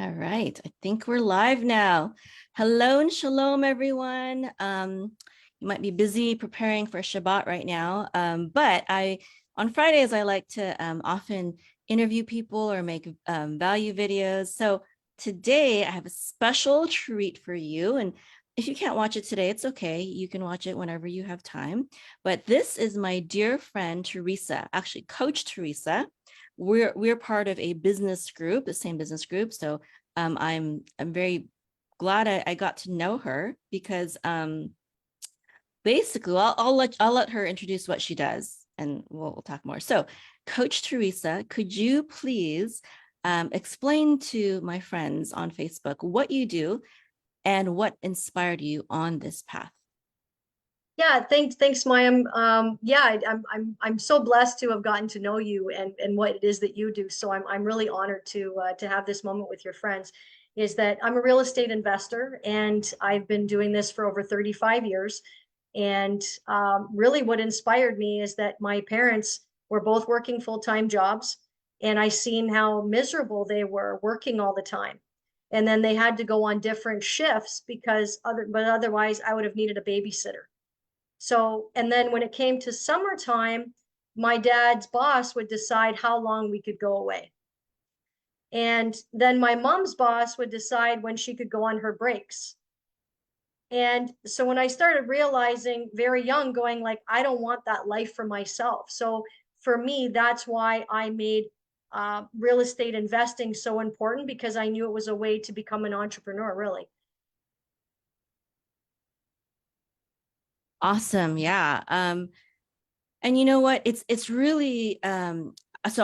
All right, I think we're live now. Hello and shalom, everyone. You might be busy preparing for Shabbat right now, but on Fridays I like to often interview people or make value videos. So today I have a special treat for you, and if you can't watch it today, it's okay. You can watch it whenever you have time. But this is my dear friend Theresa, actually Coach Theresa. We're part of a business group, the same business group. So I'm very glad I got to know her because basically I'll let her introduce what she does and we'll talk more. So Coach Theresa, could you please explain to my friends on Facebook what you do and what inspired you on this path? Yeah, thanks, Mayim. I'm so blessed to have gotten to know you and what it is that you do. So I'm really honored to have this moment with your friends. Is that I'm a real estate investor and I've been doing this for over 35 years. And really, what inspired me is that my parents were both working full-time jobs, and I seen how miserable they were working all the time. And then they had to go on different shifts but otherwise I would have needed a babysitter. So, and then when it came to summertime, my dad's boss would decide how long we could go away. And then my mom's boss would decide when she could go on her breaks. And so when I started realizing very young, going like, I don't want that life for myself. So for me, that's why I made real estate investing so important, because I knew it was a way to become an entrepreneur, really. Awesome. Yeah. And you know what? It's really so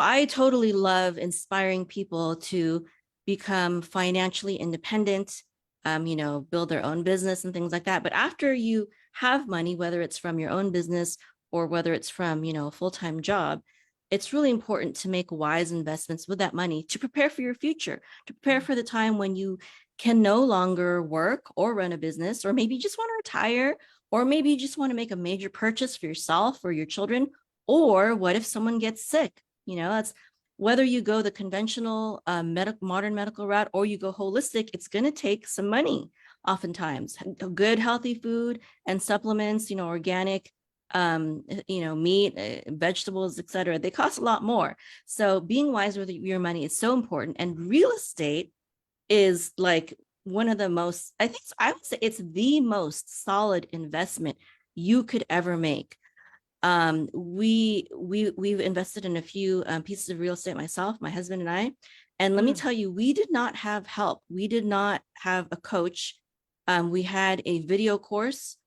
I totally love inspiring people to become financially independent, build their own business and things like that. But after you have money, whether it's from your own business or whether it's from, a full-time job, it's really important to make wise investments with that money to prepare for your future, to prepare for the time when you can no longer work or run a business, or maybe you just want to retire, or maybe you just want to make a major purchase for yourself or your children. Or what if someone gets sick? That's whether you go the conventional modern medical route or you go holistic, it's going to take some money oftentimes. Good, healthy food and supplements, organic, meat, vegetables, etc. They cost a lot more. So being wise with your money is so important. And real estate is like one of the most, I would say it's the most solid investment you could ever make. We've invested in a few pieces of real estate, myself, my husband and I. And let me tell you, we did not have help. We did not have a coach. We had a video course,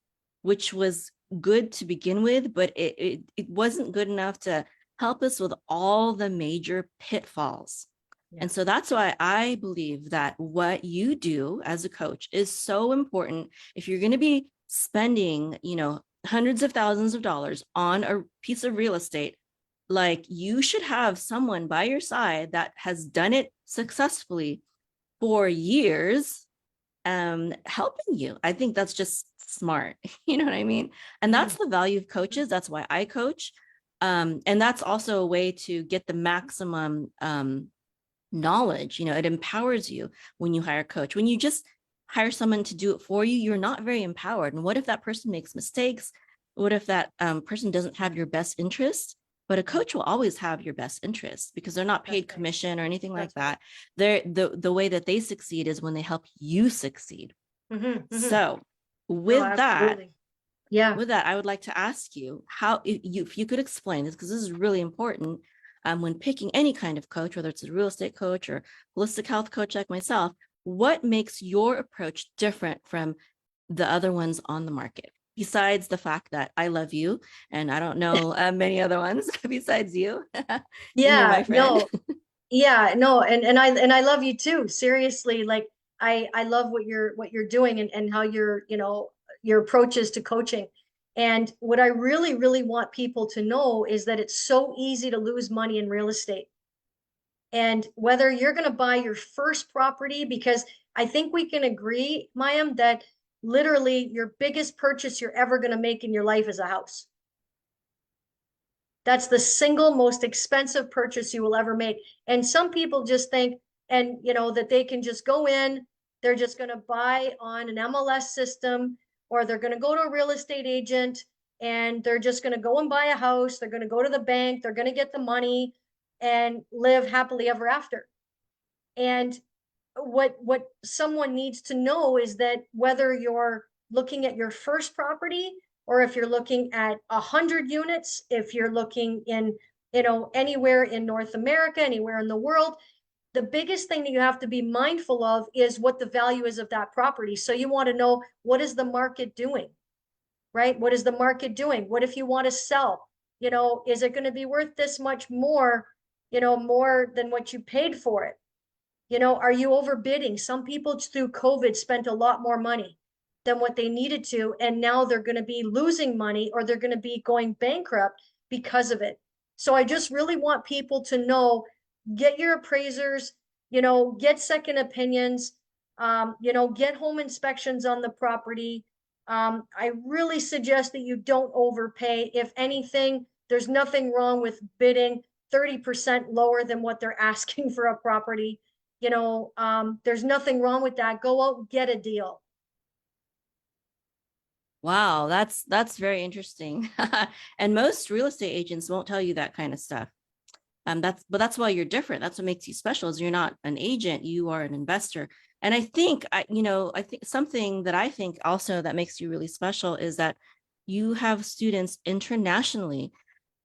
which was good to begin with, but it wasn't good enough to help us with all the major pitfalls. And so that's why I believe that what you do as a coach is so important. If you're going to be spending, hundreds of thousands of dollars on a piece of real estate, like you should have someone by your side that has done it successfully for years, helping you. I think that's just smart. You know what I mean? And that's the value of coaches. That's why I coach. And that's also a way to get the maximum knowledge. It empowers you when you hire a coach. When you just hire someone to do it for you, you're not very empowered. And what if that person makes mistakes? What if that person doesn't have your best interest? But a coach will always have your best interest because they're not paid commission or anything like that. They're the way that they succeed is when they help you succeed. So with that, I would like to ask you how, if you could explain this, because this is really important. When picking any kind of coach, whether it's a real estate coach or holistic health coach like myself, what makes your approach different from the other ones on the market? Besides the fact that I love you, and I don't know many other ones besides you. And you're my friend. And I love you too. Seriously, like I love what you're doing and how your approach is to coaching. And what I really, really want people to know is that it's so easy to lose money in real estate. And whether you're going to buy your first property, because I think we can agree, Mayim, that literally your biggest purchase you're ever going to make in your life is a house. That's the single most expensive purchase you will ever make. And some people just think and that they can just go in, they're just going to buy on an MLS system, or they're going to go to a real estate agent and they're just going to go and buy a house. They're going to go to the bank. They're going to get the money and live happily ever after. And what someone needs to know is that whether you're looking at your first property, or if you're looking at 100 units, if you're looking in, anywhere in North America, anywhere in the world, the biggest thing that you have to be mindful of is what the value is of that property. So you want to know, what is the market doing, right? What is the market doing? What if you want to sell? Is it going to be worth this much more, more than what you paid for it? Are you overbidding? Some people through COVID spent a lot more money than what they needed to, and now they're going to be losing money, or they're going to be going bankrupt because of it. So I just really want people to know, get your appraisers, get second opinions, get home inspections on the property. I really suggest that you don't overpay. If anything, there's nothing wrong with bidding 30% lower than what they're asking for a property. There's nothing wrong with that. Go out and get a deal. Wow, that's very interesting. And most real estate agents won't tell you that kind of stuff. That's why you're different. That's what makes you special, is you're not an agent, you are an investor. And I think I think something that I think also that makes you really special is that you have students internationally.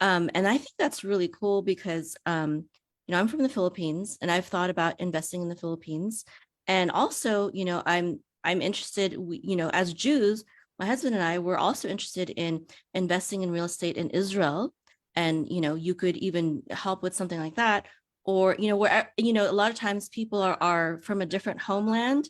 And I think that's really cool because I'm from the Philippines and I've thought about investing in the Philippines. And also, I'm interested, as Jews, my husband and I were also interested in investing in real estate in Israel. And, you could even help with something like that. Or, where, a lot of times people are from a different homeland,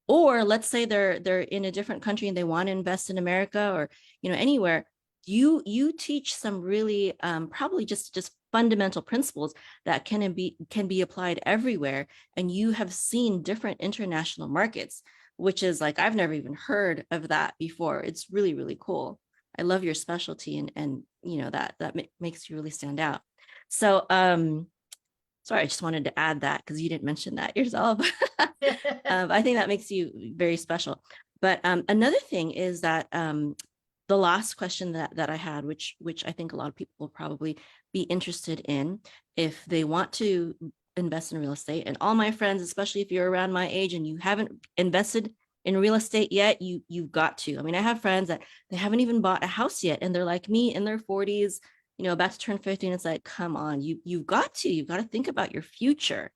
or let's say they're in a different country and they want to invest in America, or, anywhere. You teach some really probably just fundamental principles that can be applied everywhere. And you have seen different international markets, which is like, I've never even heard of that before. It's really, really cool. I love your specialty, and that makes you really stand out. So sorry, I just wanted to add that because you didn't mention that yourself. I think that makes you very special. But another thing is that the last question that I had, which I think a lot of people will probably be interested in if they want to invest in real estate. And all my friends, especially if you're around my age and you haven't invested in real estate yet, you've got to. I mean, I have friends that they haven't even bought a house yet, and they're like me in their 40s, about to turn 50, and it's like, come on, you've got to think about your future,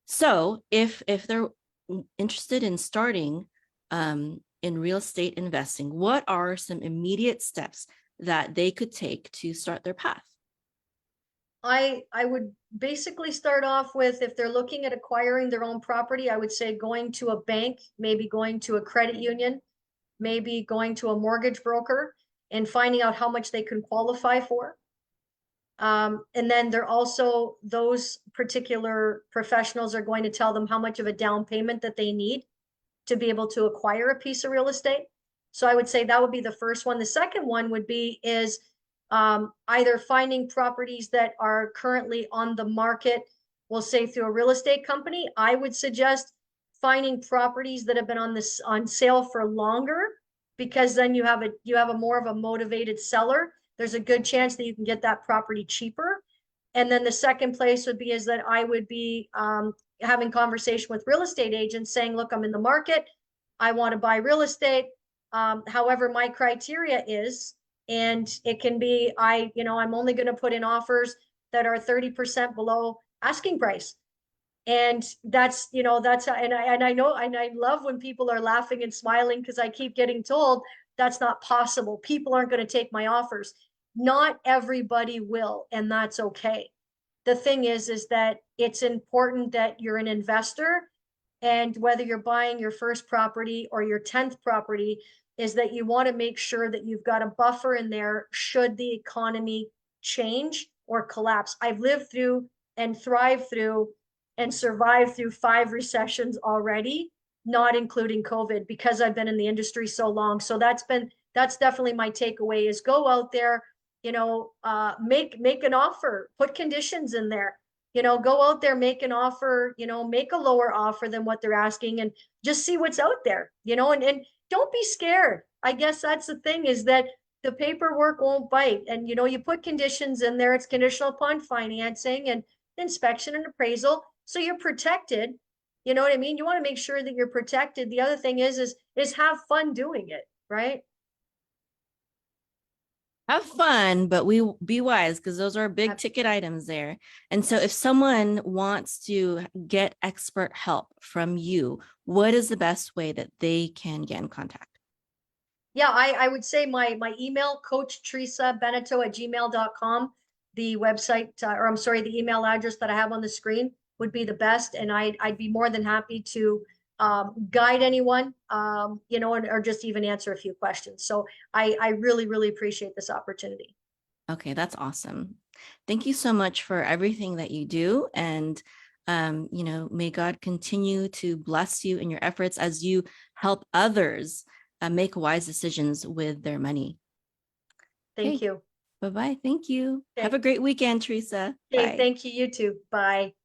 so if they're interested in starting in real estate investing, what are some immediate steps that they could take to start their path? I would basically start off with, if they're looking at acquiring their own property, I would say going to a bank, maybe going to a credit union, maybe going to a mortgage broker and finding out how much they can qualify for. And then they're also, those particular professionals are going to tell them how much of a down payment that they need to be able to acquire a piece of real estate. So I would say that would be the first one. The second one would be is either finding properties that are currently on the market, we'll say through a real estate company. I would suggest finding properties that have been on sale for longer, because then you have a more of a motivated seller. There's a good chance that you can get that property cheaper. And then the second place would be is that I would be having conversation with real estate agents saying, look, I'm in the market, I want to buy real estate. However, my criteria is, and it can be, I'm only going to put in offers that are 30% below asking price. And that's, and I know, and I love when people are laughing and smiling, because I keep getting told that's not possible. People aren't going to take my offers. Not everybody will, and that's okay. The thing is that it's important that you're an investor, and whether you're buying your first property or your 10th property, is that you want to make sure that you've got a buffer in there should the economy change or collapse. I've lived through and thrived through and survived through 5 recessions already, not including COVID, because I've been in the industry so long. So that's definitely my takeaway, is go out there, make an offer, put conditions in there. go out there, make an offer, make a lower offer than what they're asking and just see what's out there, and don't be scared. I guess that's the thing, is that the paperwork won't bite. And, you put conditions in there. It's conditional upon financing and inspection and appraisal. So you're protected. You know what I mean? You want to make sure that you're protected. The other thing is have fun doing it, right? Have fun, but we be wise, because those are big ticket items there. And so if someone wants to get expert help from you, what is the best way that they can get in contact? Yeah, I would say my email, Coach Theresa Beneteau at gmail.com. The website, or I'm sorry, the email address that I have on the screen would be the best. And I'd be more than happy to guide anyone, or just even answer a few questions. So I really, really appreciate this opportunity. Okay, that's awesome. Thank you so much for everything that you do. And, may God continue to bless you in your efforts as you help others make wise decisions with their money. Thank you. Bye-bye. Thank you. Okay. Have a great weekend, Theresa. Okay, Bye. thank you. You too. Bye.